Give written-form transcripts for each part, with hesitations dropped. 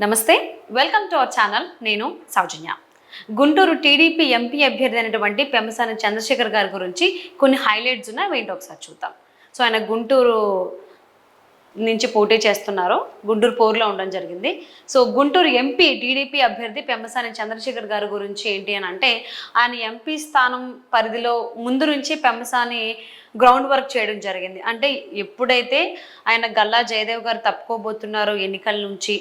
నమస్తే, welcome to our channel. నేను సౌజన్య. Guntur TDP MP అభ్యర్థి అయినటువంటి పెమ్మసాని చంద్రశేఖర్ గారి గురించి కొన్ని హైలైట్స్ ఉన్నాయి, అవేంటో ఒకసారి చూద్దాం. సో ఆయన గుంటూరు నుంచి పోటీ చేస్తున్నారు, గుంటూరు పోరులో ఉండడం జరిగింది. సో గుంటూరు ఎంపీ టీడీపీ అభ్యర్థి పెమ్మసాని చంద్రశేఖర్ గారి గురించి ఏంటి అని అంటే, ఆయన ఎంపీ స్థానం పరిధిలో ముందు నుంచి పెమ్మసాని గ్రౌండ్ వర్క్ చేయడం జరిగింది. అంటే ఎప్పుడైతే ఆయన గల్లా జయదేవ్ గారు తప్పుకోబోతున్నారు ఎన్నికల నుంచి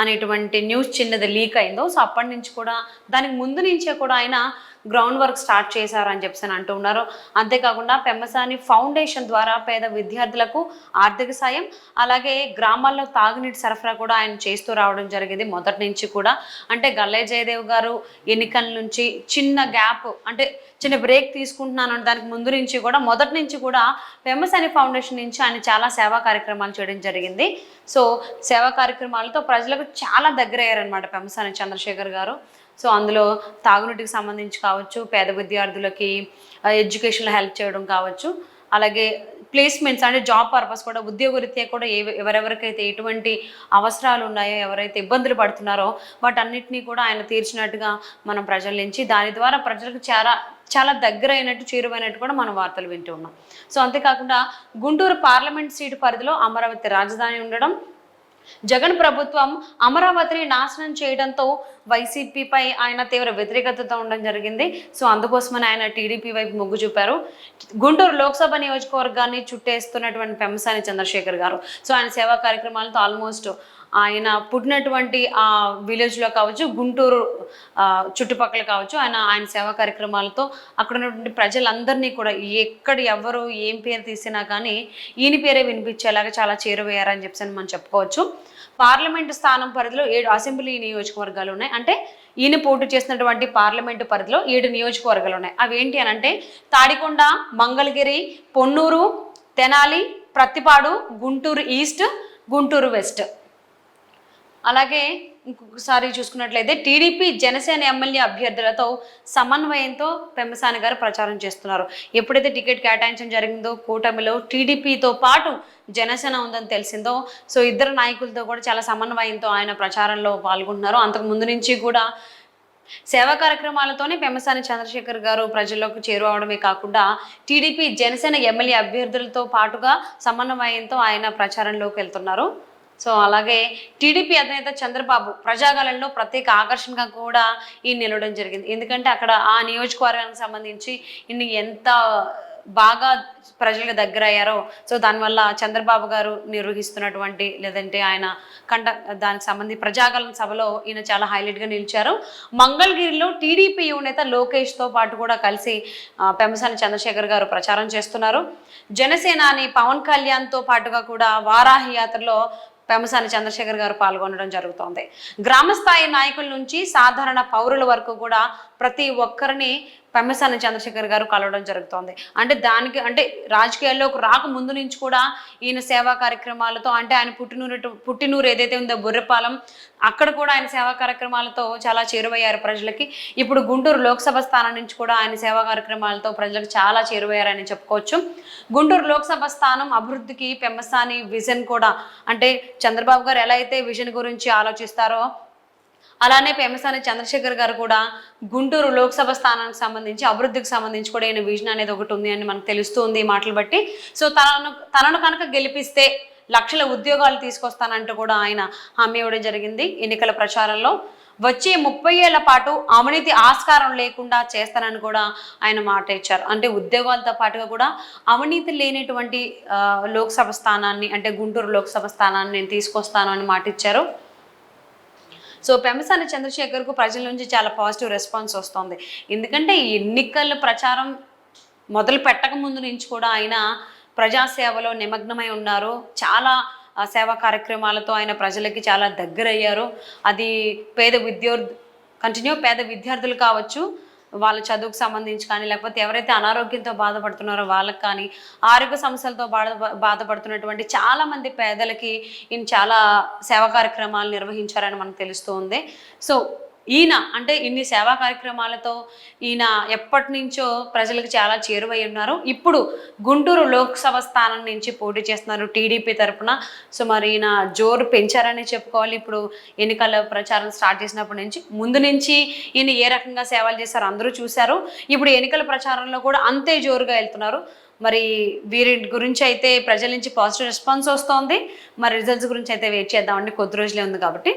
అనేటువంటి న్యూస్ చిన్నది లీక్ అయిందో, సో అప్పటి నుంచి కూడా దానికి ముందు నుంచే కూడా ఆయన గ్రౌండ్ వర్క్ స్టార్ట్ చేశారని చెప్పి అంటూ ఉన్నారు. అంతేకాకుండా పెమ్మసాని ఫౌండేషన్ ద్వారా పేద విద్యార్థులకు ఆర్థిక సాయం, అలాగే గ్రామాల్లో తాగునీటి సరఫరా కూడా ఆయన చేస్తూ రావడం జరిగింది మొదటి నుంచి కూడా. అంటే గల్లయ్య జయదేవ్ గారు ఎన్నికల నుంచి చిన్న గ్యాప్, అంటే చిన్న బ్రేక్ తీసుకుంటున్నాను దానికి ముందు నుంచి కూడా, మొదటి నుంచి కూడా పెమ్మసాని ఫౌండేషన్ నుంచి ఆయన చాలా సేవా కార్యక్రమాలు చేయడం జరిగింది. సో సేవా కార్యక్రమాలతో ప్రజలకు చాలా దగ్గర అయ్యారనమాట పెమ్మసాని చంద్రశేఖర్ గారు. సో అందులో తాగునీటికి సంబంధించి కావచ్చు, పేద విద్యార్థులకి ఎడ్యుకేషన్లో హెల్ప్ చేయడం కావచ్చు, అలాగే ప్లేస్మెంట్స్ అంటే జాబ్ పర్పస్ కూడా, ఉద్యోగరీత్యా కూడా ఎవరెవరికైతే ఎటువంటి అవసరాలు ఉన్నాయో, ఎవరైతే ఇబ్బందులు పడుతున్నారో వాటన్నిటినీ కూడా ఆయన తీర్చినట్టుగా మనం ప్రజల నుంచి, దాని ద్వారా ప్రజలకు చాలా దగ్గర అయినట్టు, చేరువైనట్టు కూడా మనం వార్తలు వింటూ ఉన్నాం. సో అంతేకాకుండా గుంటూరు పార్లమెంట్ సీటు పరిధిలో అమరావతి రాజధాని ఉండడం, జగన్ ప్రభుత్వం అమరావతిని నాశనం చేయడంతో వైసీపీపై ఆయన తీవ్ర వ్యతిరేకతతో ఉండడం జరిగింది. సో అందుకోసమని ఆయన టీడీపీ వైపు మొగ్గు చూపారు. గుంటూరు లోక్సభ నియోజకవర్గాన్ని చుట్టేస్తున్నటువంటి పెమ్మసాని చంద్రశేఖర్ గారు, సో ఆయన సేవా కార్యక్రమాలతో ఆల్మోస్ట్ ఆయన పుట్టినటువంటి ఆ విలేజ్లో కావచ్చు, గుంటూరు చుట్టుపక్కల కావచ్చు, ఆయన సేవా కార్యక్రమాలతో అక్కడ ఉన్నటువంటి ప్రజలందరినీ కూడా, ఎక్కడ ఎవరు ఏం పేరు తీసినా కానీ ఈయన పేరే వినిపించేలాగా చాలా చేరువయ్యారని చెప్పి మనం చెప్పుకోవచ్చు. పార్లమెంటు స్థానం పరిధిలో 7 అసెంబ్లీ నియోజకవర్గాలు ఉన్నాయి. అంటే ఈయన పోటీ చేసినటువంటి పార్లమెంటు పరిధిలో 7 నియోజకవర్గాలు ఉన్నాయి. అవి ఏంటి అని అంటే తాడికొండ, మంగళగిరి, పొన్నూరు, తెనాలి, ప్రత్తిపాడు, గుంటూరు ఈస్ట్, గుంటూరు వెస్ట్. అలాగే ఇంకొకసారి చూసుకున్నట్లయితే టీడీపీ జనసేన ఎమ్మెల్యే అభ్యర్థులతో సమన్వయంతో పెమ్మసాని గారు ప్రచారం చేస్తున్నారు. ఎప్పుడైతే టికెట్ కేటాయించడం జరిగిందో, కూటమిలో టీడీపీతో పాటు జనసేన ఉందని తెలిసిందో, సో ఇద్దరు నాయకులతో కూడా చాలా సమన్వయంతో ఆయన ప్రచారంలో పాల్గొంటున్నారు. అంతకు ముందు నుంచి కూడా సేవా కార్యక్రమాలతోనే పెమ్మసాని చంద్రశేఖర్ గారు ప్రజల్లోకి చేరువవడమే కాకుండా టీడీపీ జనసేన ఎమ్మెల్యే అభ్యర్థులతో పాటుగా సమన్వయంతో ఆయన ప్రచారంలోకి వెళ్తున్నారు. సో అలాగే టీడీపీ అధినేత చంద్రబాబు ప్రజాగళంలో ప్రత్యేక ఆకర్షణగా కూడా ఈయన నిలవడం జరిగింది. ఎందుకంటే అక్కడ ఆ నియోజకవర్గానికి సంబంధించి ఈయన ఎంత బాగా ప్రజలకు దగ్గర అయ్యారో, సో దానివల్ల చంద్రబాబు గారు నిర్వహిస్తున్నటువంటి, లేదంటే ఆయన దానికి సంబంధించి ప్రజాగళం సభలో ఈయన చాలా హైలైట్గా నిలిచారు. మంగళగిరిలో టీడీపీ యువనేత లోకేష్తో పాటు కూడా కలిసి పెమ్మసాని చంద్రశేఖర్ గారు ప్రచారం చేస్తున్నారు. జనసేనాని పవన్ కళ్యాణ్తో పాటుగా కూడా వారాహి యాత్రలో పెమ్మసాని చంద్రశేఖర్ గారు పాల్గొనడం జరుగుతోంది. గ్రామస్థాయి నాయకుల నుంచి సాధారణ పౌరుల వరకు కూడా ప్రతి ఒక్కరిని పెమ్మసాని చంద్రశేఖర్ గారు కలవడం జరుగుతోంది. అంటే రాజకీయాల్లోకి రాక ముందు నుంచి కూడా ఈయన సేవా కార్యక్రమాలతో, అంటే ఆయన పుట్టినూరు ఏదైతే ఉందో బుర్రపాలెం, అక్కడ కూడా ఆయన సేవా కార్యక్రమాలతో చాలా చేరువయ్యారు ప్రజలకి. ఇప్పుడు గుంటూరు లోక్సభ స్థానం నుంచి కూడా ఆయన సేవా కార్యక్రమాలతో ప్రజలకు చాలా చేరువయ్యారని చెప్పుకోవచ్చు. గుంటూరు లోక్సభ స్థానం అభివృద్ధికి పెమ్మసాని విజన్ కూడా, అంటే చంద్రబాబు గారు ఎలా అయితే విజన్ గురించి ఆలోచిస్తారో అలానే పెమ్మసాని చంద్రశేఖర్ గారు కూడా గుంటూరు లోక్సభ స్థానానికి సంబంధించి, అభివృద్ధికి సంబంధించి కూడా ఈయన విజన్ అనేది ఒకటి ఉంది అని మనకు తెలుస్తుంది ఈ మాటలు బట్టి. సో తనను కనుక గెలిపిస్తే లక్షల ఉద్యోగాలు తీసుకొస్తానంటూ కూడా ఆయన హామీ ఇవ్వడం జరిగింది ఎన్నికల ప్రచారంలో. వచ్చే 30 ఏళ్ల పాటు అవినీతి ఆస్కారం లేకుండా చేస్తానని కూడా ఆయన మాట ఇచ్చారు. అంటే ఉద్యోగాలతో పాటుగా కూడా అవినీతి లేనటువంటి లోక్సభ స్థానాన్ని, అంటే గుంటూరు లోక్సభ స్థానాన్ని నేను తీసుకొస్తాను అని మాట ఇచ్చారు. సో పెమ్మసాని చంద్రశేఖర్కు ప్రజల నుంచి చాలా పాజిటివ్ రెస్పాన్స్ వస్తుంది. ఎందుకంటే ఎన్నికల ప్రచారం మొదలు పెట్టక ముందు నుంచి కూడా ఆయన ప్రజాసేవలో నిమగ్నమై ఉన్నారు. చాలా సేవా కార్యక్రమాలతో ఆయన ప్రజలకి చాలా దగ్గరయ్యారు. అది పేద విద్యార్థులు కావచ్చు, వాళ్ళ చదువుకు సంబంధించి కానీ, లేకపోతే ఎవరైతే అనారోగ్యంతో బాధపడుతున్నారో వాళ్ళకి కానీ, ఆరోగ్య సమస్యలతో బాధపడుతున్నటువంటి చాలామంది పేదలకి ఈయన చాలా సేవా కార్యక్రమాలు నిర్వహించారని మనకు తెలుస్తూ ఉంది. సో ఈయన అంటే ఇన్ని సేవా కార్యక్రమాలతో ఈయన ఎప్పటి నుంచో ప్రజలకు చాలా చేరువై ఉన్నారు. ఇప్పుడు గుంటూరు లోక్సభ స్థానం నుంచి పోటీ చేస్తున్నారు టీడీపీ తరపున. సో మరి ఈయన జోరు పెంచారని చెప్పుకోవాలి. ఇప్పుడు ఎన్నికల ప్రచారం స్టార్ట్ చేసినప్పటి నుంచి, ముందు నుంచి ఈయన ఏ రకంగా సేవలు చేశారో అందరూ చూశారు. ఇప్పుడు ఎన్నికల ప్రచారంలో కూడా అంతే జోరుగా వెళ్తున్నారు. మరి వీరి గురించి అయితే ప్రజల నుంచి పాజిటివ్ రెస్పాన్స్ వస్తోంది. మరి రిజల్ట్స్ గురించి అయితే వెయిట్ చేద్దామండి, కొద్ది రోజులే ఉంది కాబట్టి.